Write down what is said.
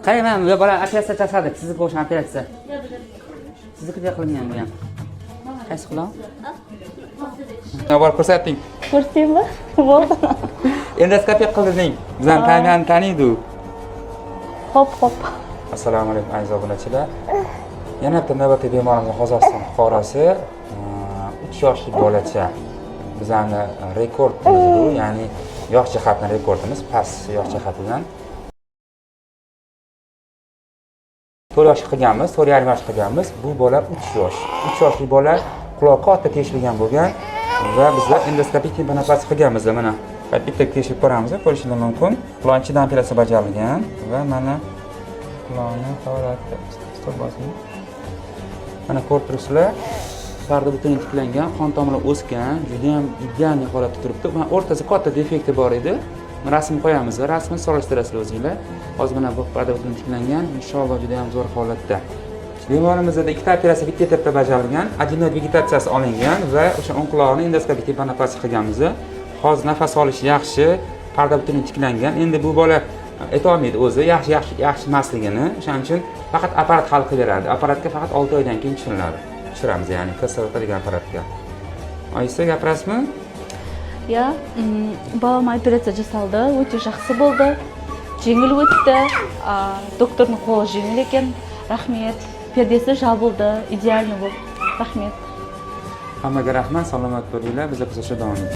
qarang, mana bu bola operatsiya jasadi, sizga o'sha operatsiya. Sizniki qilingan bu ham. Qaysi quloq? Navbar ko'rsating. Ko'rsataymi? Bo'ldi. Endoskopiya qilding. Bizdan taniydi. Hop. Assalomu alaykum aziz obunachilar. Yana bitta navbatdagi bemorimiz Qozog'iston fuqarosi 3 yoshli bolacha. Bizning rekordimiz bu, ya'ni yosh jihatdan rekordimiz, past yosh jihatidan. 4 yosh qilganmiz, 4,5 yosh qilganmiz. Bu bola 3 yosh. 3 yoshli bola quloqqa katta teshilgan bo'lgan va bizlar endoskopik tempanopasiya qilganmiz mana. Bitta tekshirib ko'ramiz, ko'rishingiz mumkin. Quloq ichidan operatsiya bajarilgan va mana quloqni holati bosing. Mana ko'rib turibsizlar, sarda butun tiklangan, qon tomiri o'sgan, juda ham ideal holatda turibdi. Mana o'rtasida katta defekti bor edi. Rasm qo'yamiz va rasmni solishtirasizlar o'zingizlar. Hozir mana bu parda butun tiklangan, inshaalloh juda ham zo'r holatda. Bemorimizda ikkita operatsiya bitta etapda bajarilgan, adenoid vegetatsiyasi olingan va o'sha o'ng quloqni endoskopik tempanopasiya qilganmiz. Hozir nafas olish yaxshi, parda butun tiklangan. Endi bu bola aytolmaydi o'zi yaxshi emasligini, o'shaning uchun faqat apparat hal qilib beradi. Apparatga faqat 6 oydan keyin tushiramiz, ya'ni KSVT degan apparatga. Oysa gapirasizmi? Ya, bolam operatsiya jasaldi, o'ta yaxshi bo'ldi. Jengil o'tdi. Doktorning qo'li jengil ekan. Rahmat. Perdasi jal bo'ldi, ideal bo'ldi. Rahmat. Hammaga rahmat, salomat bo'linglar. Bizga kuzatishda davom eting.